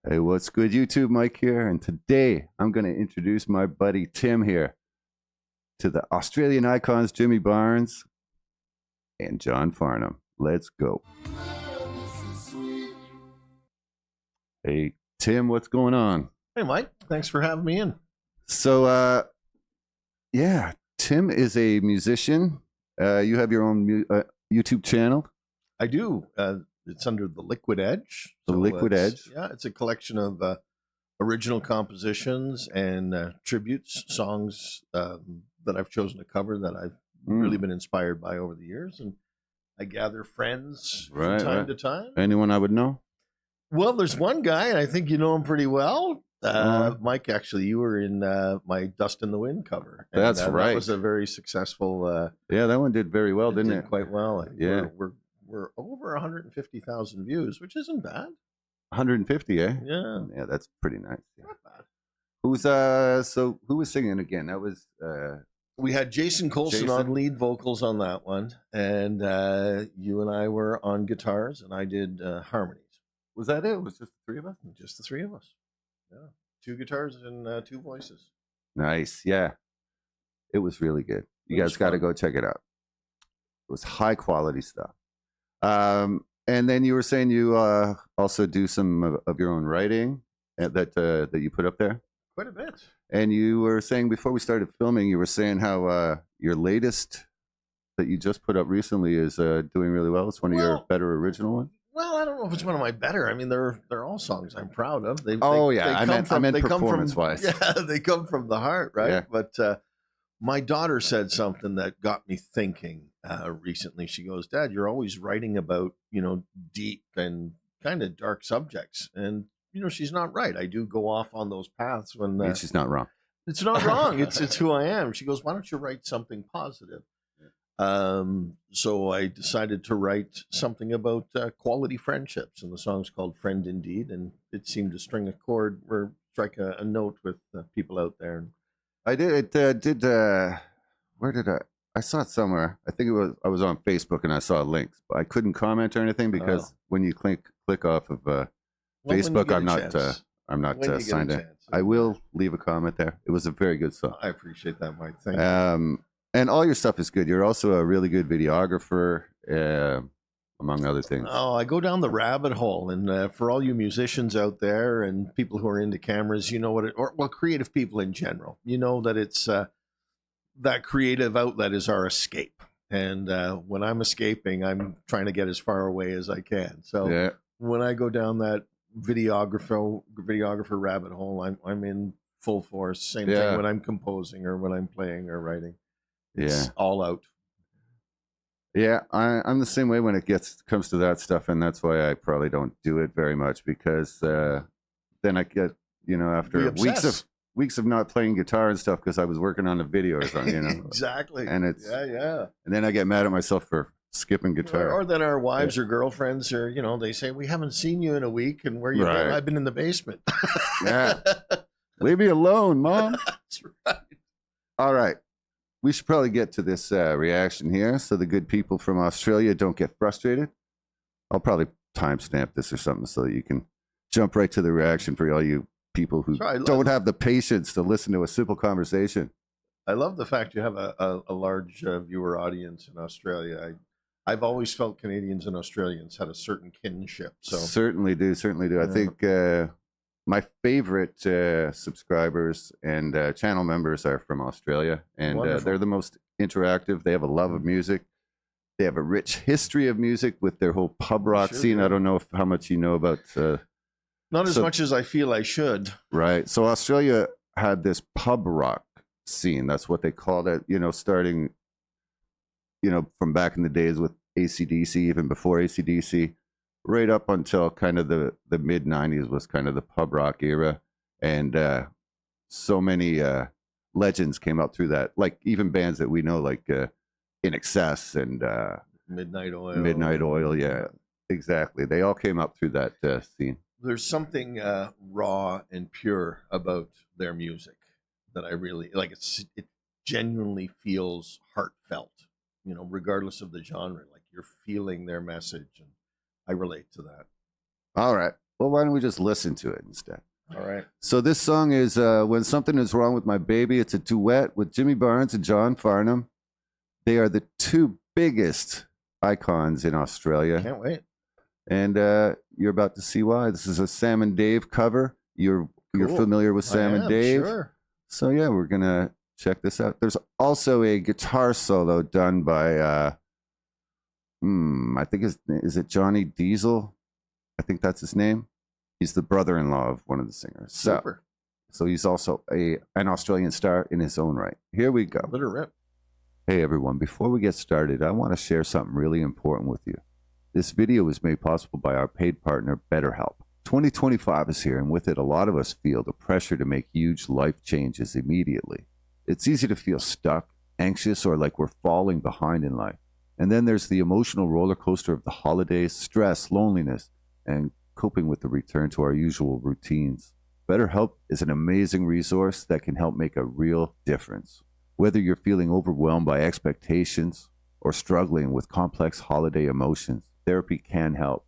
Hey, what's good, YouTube? Mike here, and today I'm going to introduce my buddy Tim here to the Australian icons Jimmy Barnes and John Farnham. Let's go. Hey, Tim, what's going on? Hey, Mike. Thanks for having me in. So, yeah, Tim is a musician. You have your own YouTube channel. I do. It's under The Liquid Edge. The Liquid Edge. Yeah, it's a collection of original compositions and tributes, songs that I've chosen to cover that I've really been inspired by over the years. And I gather friends from time to time. Anyone I would know? Well, there's one guy, and I think you know him pretty well. Mike, actually, you were in my Dust in the Wind cover. And, That's right. That was a very successful. Yeah, that one did very well, didn't it? Quite well. I think yeah. We're over 150,000 views, which isn't bad. 150, eh? Yeah. Yeah, that's pretty nice. Yeah. Not bad. So who was singing again? That was we had Jason Colson on lead vocals on that one, and you and I were on guitars, and I did harmonies. Was that it? It was just the three of us? Just the three of us. Yeah. 2 guitars and 2 voices. Nice. Yeah. It was really good. You guys got to go check it out. It was high quality stuff. And then you were saying you also do some of your own writing that you put up there? Quite a bit. And you were saying before we started filming, you were saying how your latest that you just put up recently is doing really well. It's one of your better original ones. Well, I don't know if it's one of my better. I mean, they're all songs I'm proud of. I meant performance-wise. Yeah, they come from the heart, right? Yeah. But my daughter said something that got me thinking recently. She goes, "Dad, you're always writing about, deep and kind of dark subjects." And, she's not right. I do go off on those paths when... she's not wrong. It's not wrong. It's who I am. She goes, "Why don't you write something positive?" So I decided to write something about quality friendships, and the song's called Friend Indeed, and it seemed to string a chord or strike a note with people out there. I did. Where did I saw it somewhere. I think I was on Facebook and I saw links, but I couldn't comment or anything because when you click off of Facebook, I'm not signed in. I will leave a comment there. It was a very good song. I appreciate that, Mike. Thank you. And all your stuff is good. You're also a really good videographer, among other things. Oh, I go down the rabbit hole. And for all you musicians out there and people who are into cameras, you know what creative people in general, you know that it's that creative outlet is our escape. And when I'm escaping, I'm trying to get as far away as I can. So when I go down that videographer rabbit hole, I'm in full force. Same thing when I'm composing or when I'm playing or writing. It's all out. Yeah, I'm the same way when it comes to that stuff, and that's why I probably don't do it very much because then I get after weeks of not playing guitar and stuff because I was working on a video or something, Exactly. And it's and then I get mad at myself for skipping guitar. Or then our wives or girlfriends are they say, "We haven't seen you in a week, and where you been?" "I've been in the basement." Yeah, leave me alone, Mom. That's right. All right. We should probably get to this reaction here so the good people from Australia don't get frustrated. I'll probably timestamp this or something so that you can jump right to the reaction for all you people who don't have the patience to listen to a simple conversation. I love the fact you have a large viewer audience in Australia. I've always felt Canadians and Australians had a certain kinship. So Certainly do. I think my favorite subscribers and channel members are from Australia, and they're the most interactive. They have a love of music. They have a rich history of music with their whole pub rock scene. I don't know how much you know about... Not as much as I feel I should. Right. So Australia had this pub rock scene. That's what they called it, starting, from back in the days with AC/DC, even before AC/DC. Right up until kind of the mid-90s was kind of the pub rock era. And so many legends came up through that, like even bands that we know, like In Excess and Midnight Oil. Midnight Oil, yeah, exactly. They all came up through that scene. There's something raw and pure about their music that I really like. It genuinely feels heartfelt, regardless of the genre. Like you're feeling their message, and I relate to that. All right. Well, why don't we just listen to it instead? All right. So this song is When Something Is Wrong with My Baby. It's a duet with Jimmy Barnes and John Farnham. They are the two biggest icons in Australia. Can't wait. And you're about to see why. This is a Sam and Dave cover. You're Cool. familiar with Sam and Dave. Sure. So yeah, we're going to check this out. There's also a guitar solo done by, I think is it Johnny Diesel? I think that's his name. He's the brother-in-law of one of the singers. Super. So he's also an Australian star in his own right. Here we go. Let her rip. Hey everyone, before we get started, I want to share something really important with you. This video is made possible by our paid partner, BetterHelp. 2025 is here, and with it, a lot of us feel the pressure to make huge life changes immediately. It's easy to feel stuck, anxious, or like we're falling behind in life. And then there's the emotional roller coaster of the holidays, stress, loneliness, and coping with the return to our usual routines. BetterHelp is an amazing resource that can help make a real difference. Whether you're feeling overwhelmed by expectations or struggling with complex holiday emotions, therapy can help.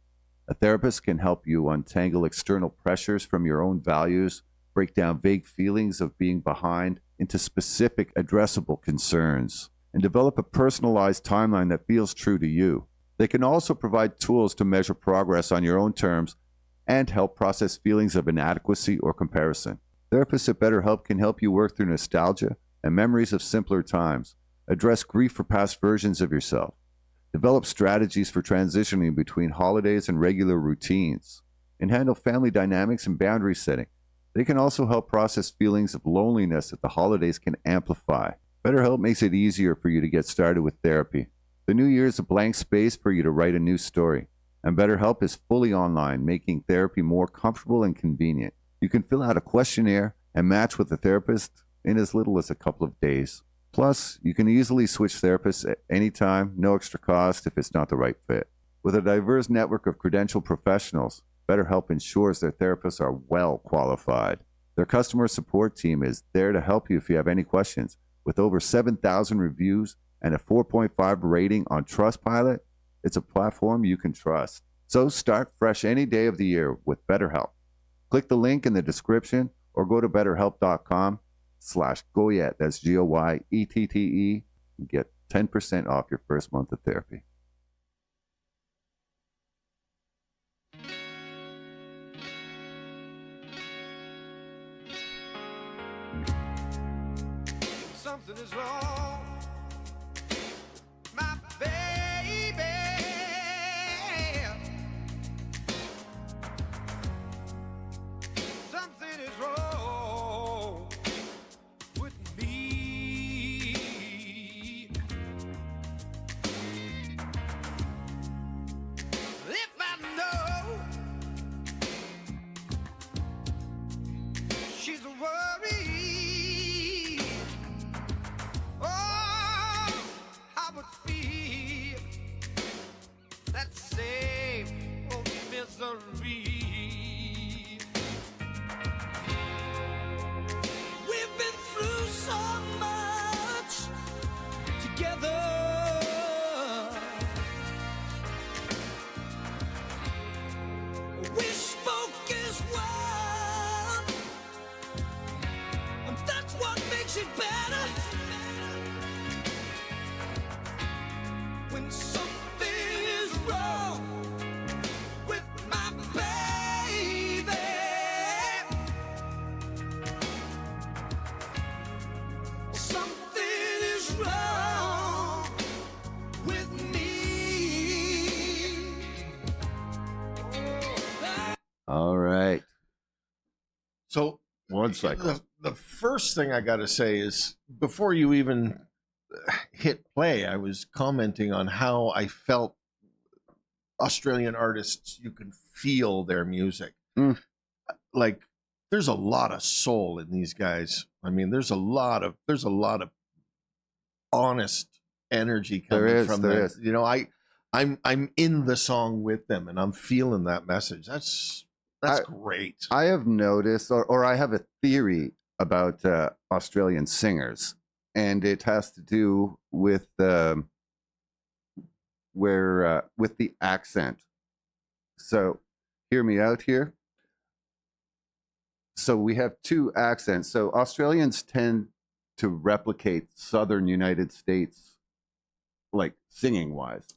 A therapist can help you untangle external pressures from your own values, break down vague feelings of being behind into specific addressable concerns, and develop a personalized timeline that feels true to you. They can also provide tools to measure progress on your own terms and help process feelings of inadequacy or comparison. Therapists at BetterHelp can help you work through nostalgia and memories of simpler times, address grief for past versions of yourself, develop strategies for transitioning between holidays and regular routines, and handle family dynamics and boundary setting. They can also help process feelings of loneliness that the holidays can amplify. BetterHelp makes it easier for you to get started with therapy. The new year is a blank space for you to write a new story, and BetterHelp is fully online, making therapy more comfortable and convenient. You can fill out a questionnaire and match with a therapist in as little as a couple of days. Plus, you can easily switch therapists at any time, no extra cost if it's not the right fit. With a diverse network of credentialed professionals, BetterHelp ensures their therapists are well qualified. Their customer support team is there to help you if you have any questions. With over 7,000 reviews and a 4.5 rating on Trustpilot, it's a platform you can trust. So start fresh any day of the year with BetterHelp. Click the link in the description or go to betterhelp.com/Goyette, that's Goyette, and get 10% off your first month of therapy. Something is wrong, my baby. Something is wrong with me. If I know she's a worry, oh, I would feel that same old misery. We've been through so much together. We spoke as one, and that's what makes it better. When something is wrong with my baby, something is wrong with me. All right. So One cycle. the first thing I got to say is before you even hit play, I was commenting on how I felt Australian artists, you can feel their music. Mm. Like there's a lot of soul in these guys. I mean, there's a lot of honest energy coming from there them. is. You know, I'm in the song with them and I'm feeling that message. That's great. I have noticed, or I have a theory about Australian singers, and it has to do with with the accent. So hear me out here. So we have two accents. So Australians tend to replicate Southern United States, like singing wise,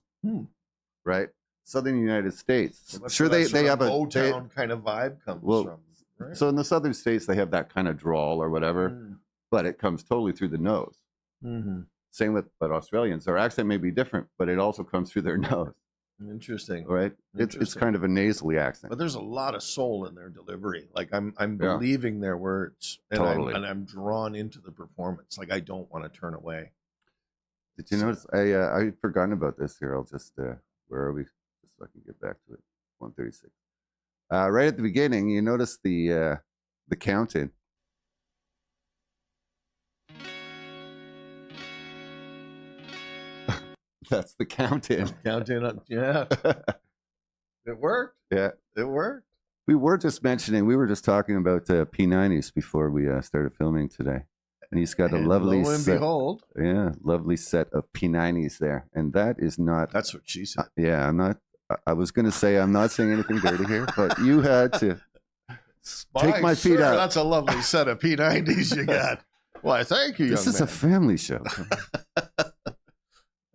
right? Southern United States. So that's Sure, where they that have a Motown kind of vibe comes from. Right? So in the Southern states, they have that kind of drawl or whatever, but it comes totally through the nose. Mm-hmm. Same with but Australians. Their accent may be different, but it also comes through their nose. Interesting. Right? It's kind of a nasally accent. But there's a lot of soul in their delivery. Like I'm believing their words, and Totally. I'm drawn into the performance. Like I don't want to turn away. Did you notice? I'd forgotten about this here. I'll just where are we? Just so I can get back to it. 136. Right at the beginning, you notice the count-in. That's the count-in. Count-in, yeah. It worked. Yeah, it worked. We were just talking about P90s before we started filming today. And he's got a lovely lo and set, behold. Yeah, lovely set of P90s there. And that is not... That's what she said. Yeah, I'm not... I was going to say I'm not saying anything dirty here, but you had to take my feet out. That's a lovely set of P90s you got. Why, thank you, This young is man. a family show.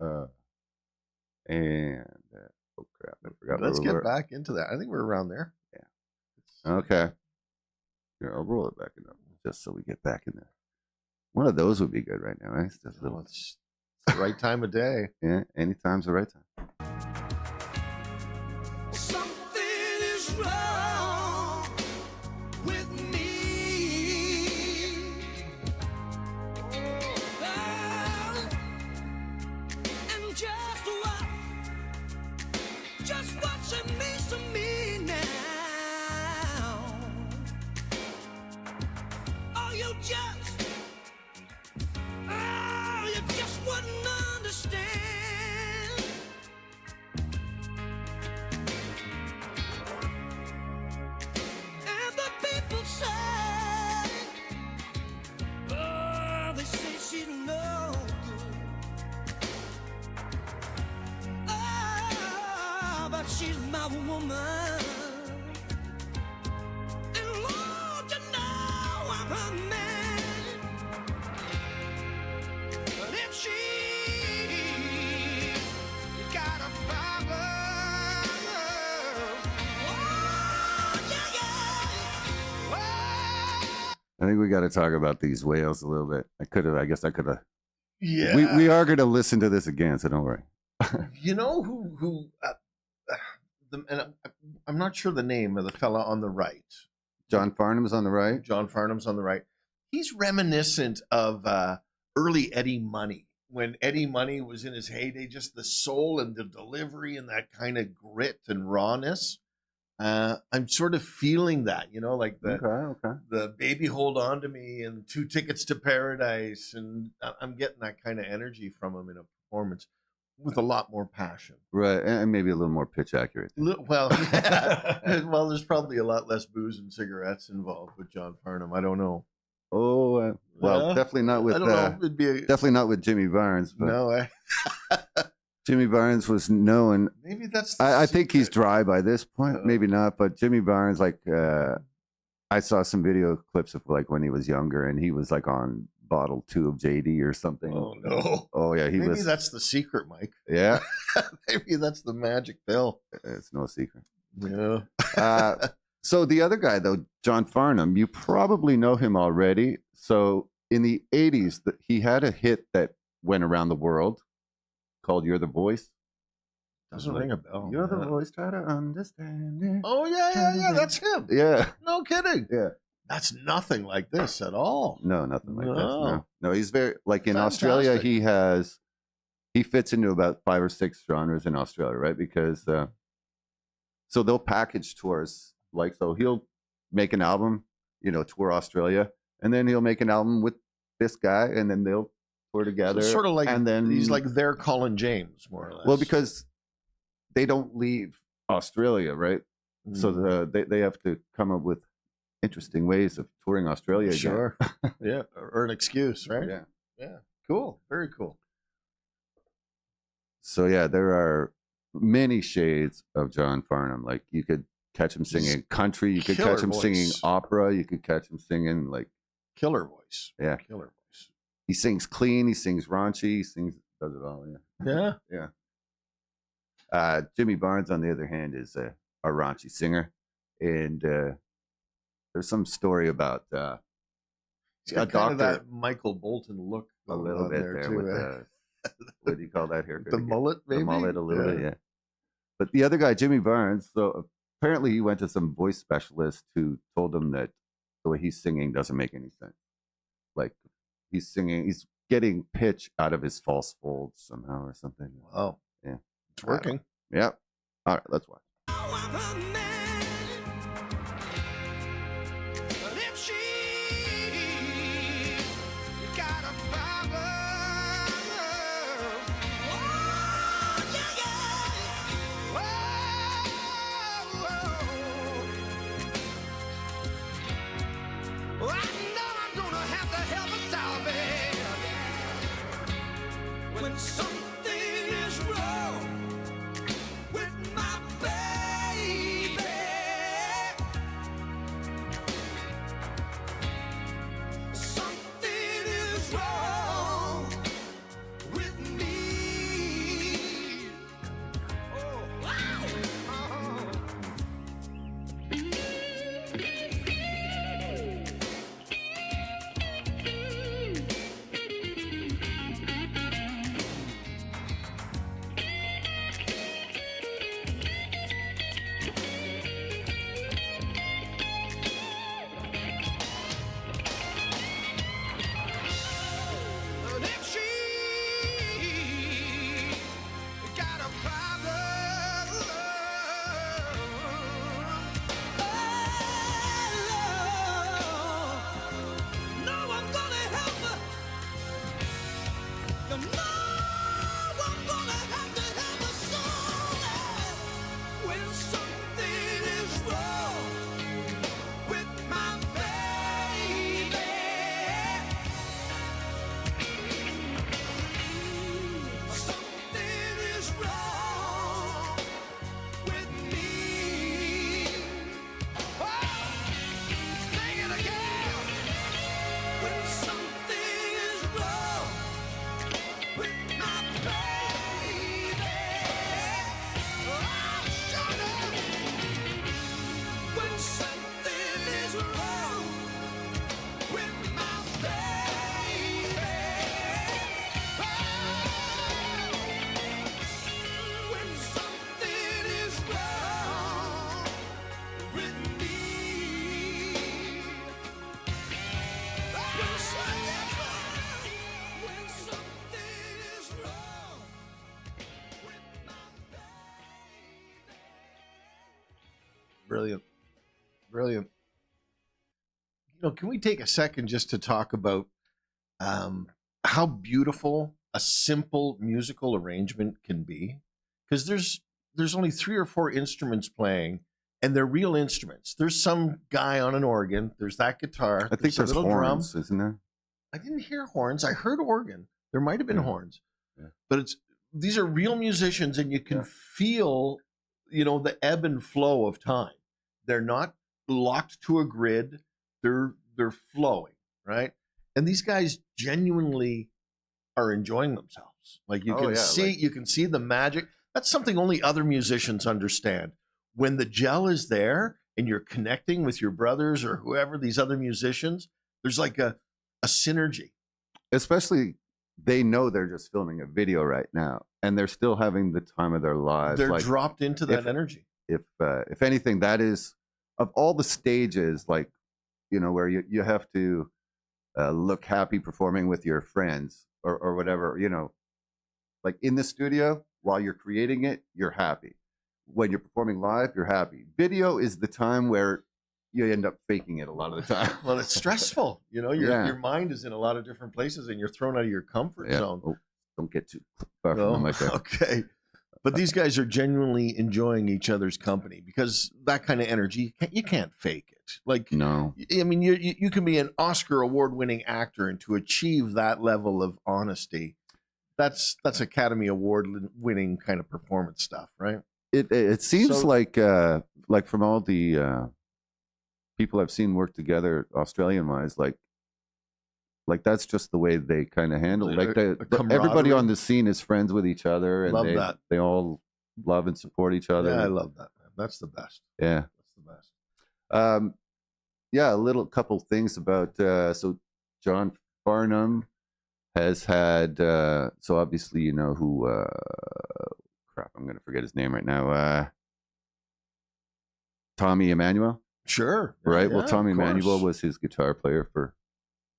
Oh crap! I forgot. Let's where we get were. back into that. I think we're around there. Okay. Here, I'll roll it back in just so we get back in there. One of those would be good right now, right? It's just a little, It's the right time of day. yeah, anytime's the right time. Something is wrong with me. And just what it means to me now. Oh, you just wouldn't understand. And the people say, oh, they say she's no good. Oh, but she's my woman. And Lord, you know I'm her man. But if she got a problem, oh, yeah. I think we got to talk about these whales a little bit. I guess I could have. Yeah. We are going to listen to this again, so don't worry. You know who I'm not sure the name of the fella on the right. John Farnham's on the right. John Farnham's on the right. He's reminiscent of early Eddie Money. When Eddie Money was in his heyday, just the soul and the delivery and that kind of grit and rawness. I'm sort of feeling that, like the Baby Hold On to Me and 2 Tickets to Paradise. And I'm getting that kind of energy from him in a performance with a lot more passion. Right, and maybe a little more pitch accurate. Well, yeah. Well, there's probably a lot less booze and cigarettes involved with John Farnham. I don't know. Oh, well, Yeah. definitely not with I don't know. It'd be definitely not with Jimmy Barnes. But no. Jimmy Barnes was known. Maybe that's. I think he's dry by this point. Maybe not, but Jimmy Barnes, like, I saw some video clips of like when he was younger, and he was like on bottle 2 of JD or something. Oh no. Oh yeah, Maybe that's the secret, Mike. Yeah, Maybe that's the magic pill. it's no secret. Yeah. So the other guy though, John Farnham, you probably know him already. So in the 80s, he had a hit that went around the world called "You're the Voice." Doesn't ring a bell. You're the voice, try to understand it. Oh yeah. That's him. Yeah. No kidding. Yeah. That's nothing like this at all. No, nothing like that. No. No, he's very like in Fantastic. Australia. He fits into about 5 or 6 genres in Australia, right? Because so they'll package tours like so. He'll make an album, tour Australia, and then he'll make an album with this guy, and then they'll tour together. So sort of like, and then he's like their Colin James, more or less. well, because they don't leave Australia, right? So they have to come up with interesting ways of touring Australia again. Sure. Yeah. Or an excuse, right? Yeah. Yeah. Cool. Very cool. So yeah, there are many shades of John Farnham. Like you could catch him singing country. You could Killer catch him singing voice. opera. You could catch him singing like Killer voice. Yeah. Killer voice. he sings clean. He sings raunchy. He does it all. Yeah. Yeah. Jimmy Barnes, on the other hand, is a raunchy singer, and there's some story about He's got a kind of doctor that Michael Bolton look a going little on bit there there too, with eh? what do you call that haircut? The again? mullet, maybe? The mullet a little bit, yeah. But the other guy, Jimmy Barnes, so apparently he went to some voice specialist who told him that the way he's singing doesn't make any sense. Like he's getting pitch out of his false folds somehow or something. Wow. Yeah. It's working. Yeah. All right, let's watch. When something is wrong with my baby, something is wrong with me. Oh, wow. And if she got a problem, no, I'm gonna help her. No, I'm gonna have to help her so when something is wrong with my baby. Something is wrong with me. Oh, sing it again. When something is wrong with my baby. Oh, shut up. When something is wrong with my baby. When something is wrong with me. When something is wrong with my baby. Brilliant. Brilliant. Can we take a second just to talk about how beautiful a simple musical arrangement can be? Because there's only 3 or 4 instruments playing, and they're real instruments. There's some guy on an organ. There's that guitar. I think a there's little horns, drum. isn't there? I didn't hear horns. I heard organ. There might have been Yeah. horns, Yeah. but these are real musicians, and you can Yeah. feel, the ebb and flow of time. They're not locked to a grid. They're flowing, right? And these guys genuinely are enjoying themselves. Like you Oh, can yeah, see, like- you can see the magic. That's something only other musicians understand. When the gel is there and you're connecting with your brothers or whoever, these other musicians, there's like a synergy. Especially, they know they're just filming a video right now, and they're still having the time of their lives. They're like, dropped into that if- energy. if anything, that is, of all the stages, like, where you have to look happy performing with your friends or whatever, like in the studio while you're creating it, you're happy. When you're performing live, you're happy. Video is the time where you end up faking it a lot of the time. Well, it's stressful. Your Yeah. your mind is in a lot of different places, and you're thrown out of your comfort Yeah. zone. Oh, don't get too far No? from the mic there. Okay. But these guys are genuinely enjoying each other's company, because that kind of energy, you can't fake it. Like, No. I mean, you can be an Oscar award-winning actor, and to achieve that level of honesty, that's Academy Award winning kind of performance stuff, right? It seems So- like from all the people I've seen work together, Australian wise, like that's just the way they kind of handle it. Like everybody on camaraderie. the scene is friends with each other, and Love that. they all love and support each other. Yeah, I love that, man. That's the best. Yeah. That's the best. Yeah, a little couple things about so John Farnham has had so obviously you know who crap, I'm gonna forget his name right now. Tommy Emmanuel, Sure. right? Yeah, Well, Tommy of course. Emmanuel was his guitar player for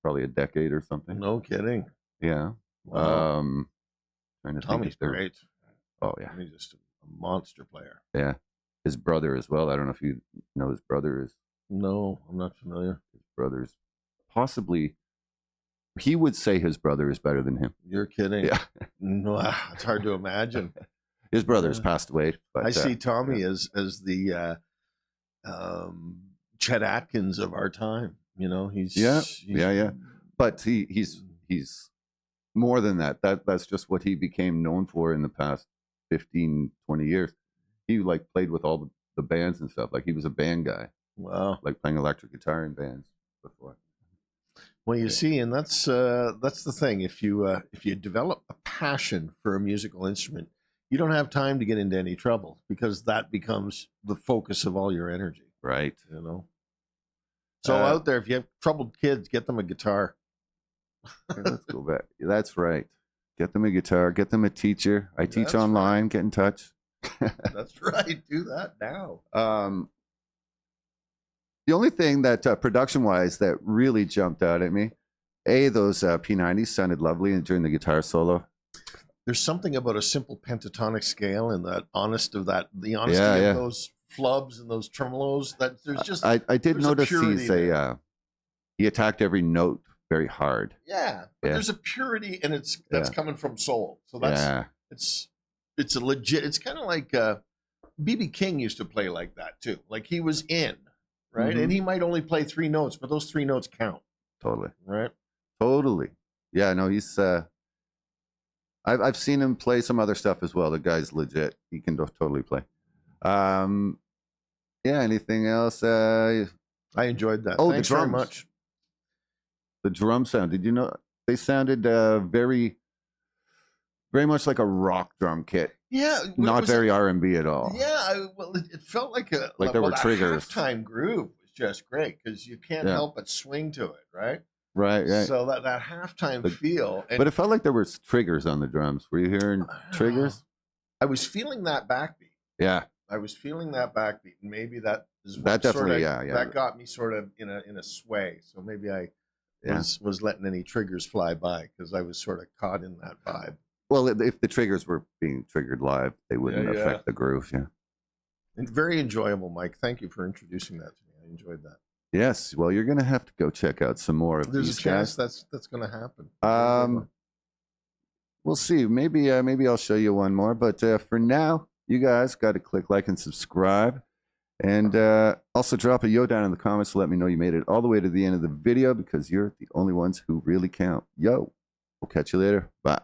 probably a decade or something. No kidding. Yeah. Wow. Trying to think Tommy's if there- great. Oh yeah, He's just a monster player. yeah. His brother as well. I don't know if you know his brother is. No, I'm not familiar. His brother's possibly. He would say his brother is better than him. You're kidding. Yeah. No, it's hard to imagine. His brother's Yeah. passed away. But I see Tommy as the Chet Atkins of our time. You know, he's Yeah. But he's more than that. That's just what he became known for in the past 15, 20 years. He like played with all the bands and stuff. Like he was a band guy, Wow. like playing electric guitar in bands before. Well, you see, and that's the thing. If you develop a passion for a musical instrument, you don't have time to get into any trouble because that becomes the focus of all your energy. Right. You know. So Uh, out there, if you have troubled kids, get them a guitar. Okay, let's go back. That's right. Get them a guitar. Get them a teacher. I teach That's online. Get in touch. That's right. Do that now. The only thing that production-wise that really jumped out at me, those P90s sounded lovely during the guitar solo. There's something about a simple pentatonic scale and the honesty of Yeah. those flubs and those tremolos. That there's just I did there's a notice purity he attacked every note very hard. yeah. But Yeah. there's a purity and that's Yeah. coming from soul. So that's Yeah, it's a legit. It's kind of like BB King used to play like that too. Like he was in right, Mhm. and he might only play 3 notes, but those 3 notes count, totally. right? Totally. Yeah, no, he's I've seen him play some other stuff as well. The guy's legit. He can totally play. Yeah, anything else? I enjoyed that. Oh, Thanks the very drums. much. The drum sound. Did you know they sounded very much like a rock drum kit. Yeah, Not was very R&B at all. Yeah, well, it felt like a Like there were that triggers. halftime groove was just great because you can't Yeah. help but swing to it, right? Right. So that halftime But- feel. And But it felt like there was triggers on the drums. Were you hearing triggers? I was feeling that backbeat. Yeah. I was feeling that backbeat, and maybe that is what That definitely, sorta, yeah. that got me sort of in a sway. So maybe I Yeah. was letting any triggers fly by because I was sort of caught in that vibe. Well, if the triggers were being triggered live, they wouldn't Yeah, yeah. affect the groove. Yeah. And very enjoyable, Mike. Thank you for introducing that to me. I enjoyed that. Yes. Well, you're going to have to go check out some more of There's a these chance guys. that's going to happen. We'll see. Maybe I'll show you one more. But for now, you guys got to click like and subscribe. And also drop a yo down in the comments to let me know you made it all the way to the end of the video because you're the only ones who really count. Yo, we'll catch you later. Bye.